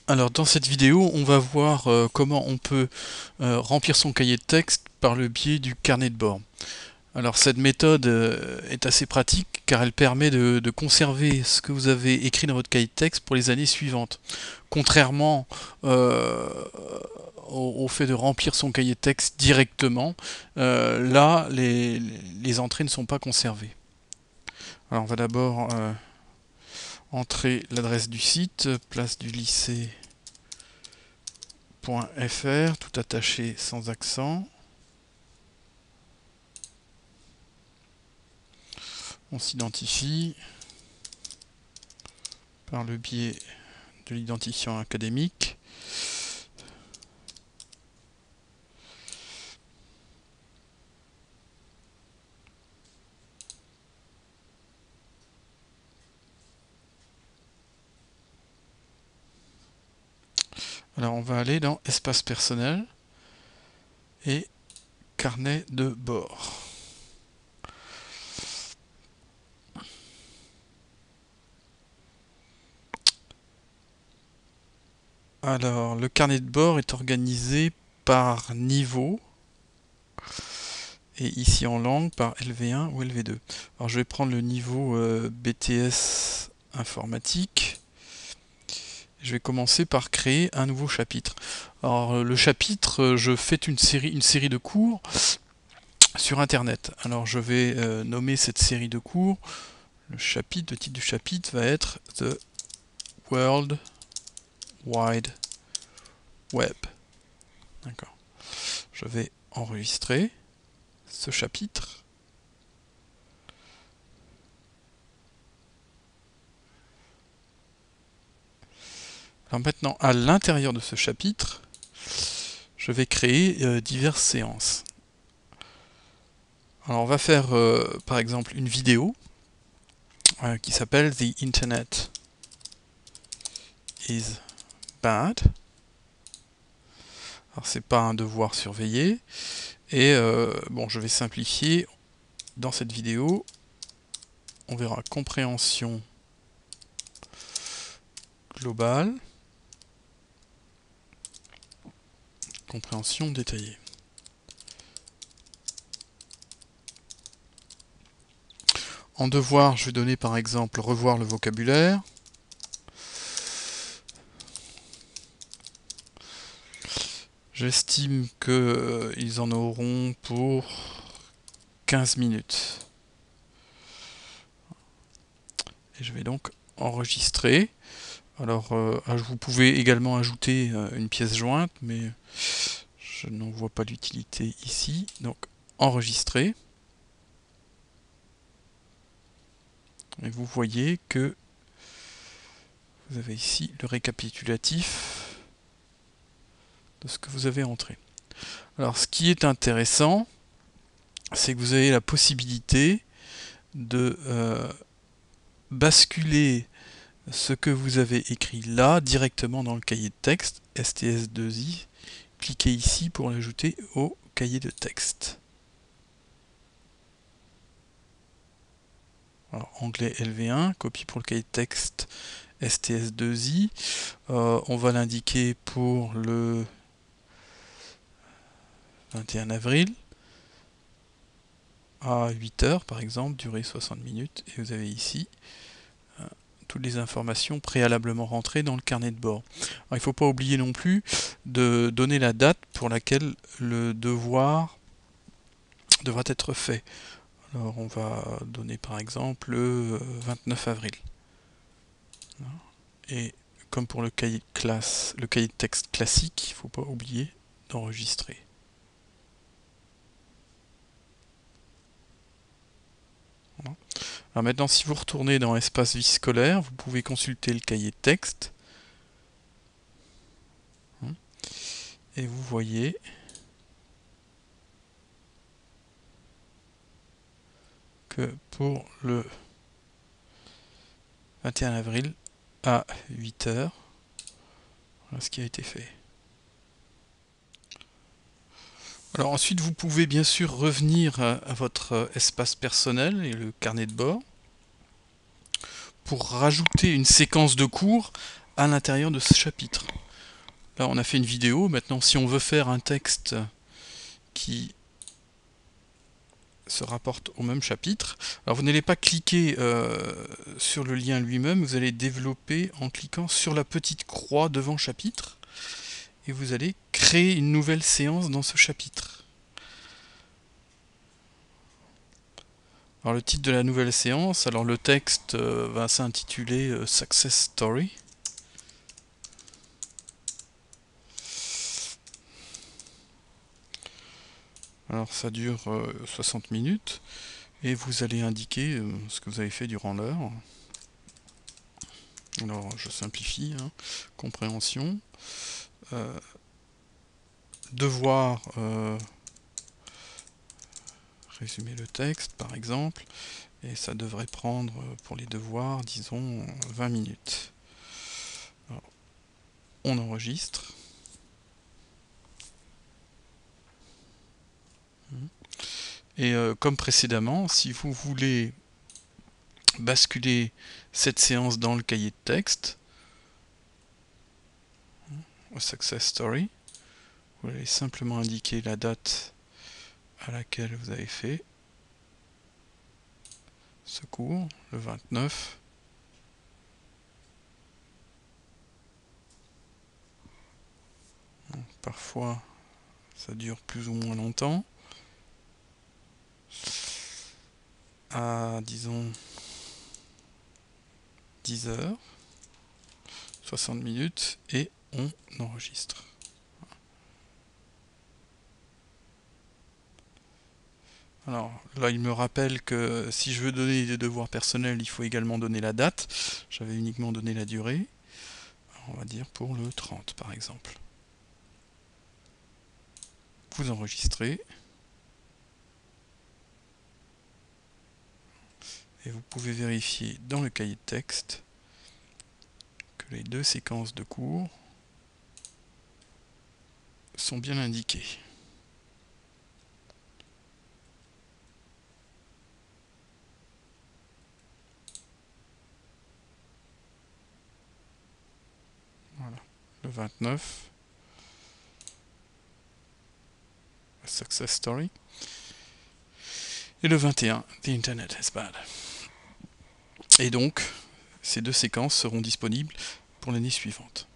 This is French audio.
Alors dans cette vidéo, on va voir comment on peut remplir son cahier de texte par le biais du carnet de bord. Alors cette méthode est assez pratique car elle permet de conserver ce que vous avez écrit dans votre cahier de texte pour les années suivantes. Contrairement au fait de remplir son cahier de texte directement, là les entrées ne sont pas conservées. Alors on va d'abord entrer l'adresse du site, place du lycée .fr, tout attaché sans accent. On s'identifie par le biais de l'identifiant académique. Alors on va aller dans espace personnel et carnet de bord. Alors le carnet de bord est organisé par niveau et ici en langue par LV1 ou LV2. Alors je vais prendre le niveau BTS informatique. Je vais commencer par créer un nouveau chapitre. Alors le chapitre, je fais une série de cours sur internet. Alors je vais nommer cette série de cours. Le titre du chapitre va être The World Wide Web. D'accord. Je vais enregistrer ce chapitre. Alors maintenant, à l'intérieur de ce chapitre, je vais créer diverses séances. Alors on va faire par exemple une vidéo qui s'appelle The Internet is Bad. Alors c'est pas un devoir surveillé. Et bon, je vais simplifier. Dans cette vidéo, on verra compréhension globale, compréhension détaillée. En devoir, je vais donner par exemple revoir le vocabulaire. J'estime qu'ils en auront pour 15 minutes. Et je vais donc enregistrer. Alors, vous pouvez également ajouter une pièce jointe, mais je n'en vois pas l'utilité ici. Donc, enregistrer. Et vous voyez que vous avez ici le récapitulatif de ce que vous avez entré. Alors, ce qui est intéressant, c'est que vous avez la possibilité de basculer ce que vous avez écrit là directement dans le cahier de texte, STS2I. Cliquez ici pour l'ajouter au cahier de texte. Alors, onglet LV1, copie pour le cahier de texte STS2I. On va l'indiquer pour le 21 avril à 8 heures par exemple, durée 60 minutes. Et vous avez ici toutes les informations préalablement rentrées dans le carnet de bord. Alors, il ne faut pas oublier non plus de donner la date pour laquelle le devoir devra être fait. Alors on va donner par exemple le 29 avril. Et comme pour le cahier de texte classique, il ne faut pas oublier d'enregistrer. Voilà. Alors maintenant, si vous retournez dans Espace vie scolaire, vous pouvez consulter le cahier de texte. Et vous voyez que pour le 21 avril à 8 heures, voilà ce qui a été fait. Alors ensuite, vous pouvez bien sûr revenir à votre espace personnel et le carnet de bord pour rajouter une séquence de cours à l'intérieur de ce chapitre. Là, on a fait une vidéo. Maintenant, si on veut faire un texte qui se rapporte au même chapitre, alors vous n'allez pas cliquer sur le lien lui-même, vous allez développer en cliquant sur la petite croix devant chapitre, et vous allez créer une nouvelle séance dans ce chapitre. Alors le titre de la nouvelle séance, alors le texte va s'intituler Success Story. Alors ça dure 60 minutes et vous allez indiquer ce que vous avez fait durant l'heure. Alors je simplifie, hein. Compréhension, devoir résumer le texte par exemple, et ça devrait prendre pour les devoirs, disons, 20 minutes. Alors, on enregistre. Et comme précédemment, si vous voulez basculer cette séance dans le cahier de texte, au Success Story, vous allez simplement indiquer la date à laquelle vous avez fait ce cours, le 29. Parfois, ça dure plus ou moins longtemps. À, disons, 10 heures, 60 minutes, et on enregistre. Alors là, il me rappelle que si je veux donner des devoirs personnels, il faut également donner la date. J'avais uniquement donné la durée. On va dire pour le 30 par exemple. Vous enregistrez. Et vous pouvez vérifier dans le cahier de texte que les deux séquences de cours sont bien indiquées. Voilà. Le 29, A Success Story. Et le 21, The Internet is Bad. Et donc, ces deux séquences seront disponibles pour l'année suivante.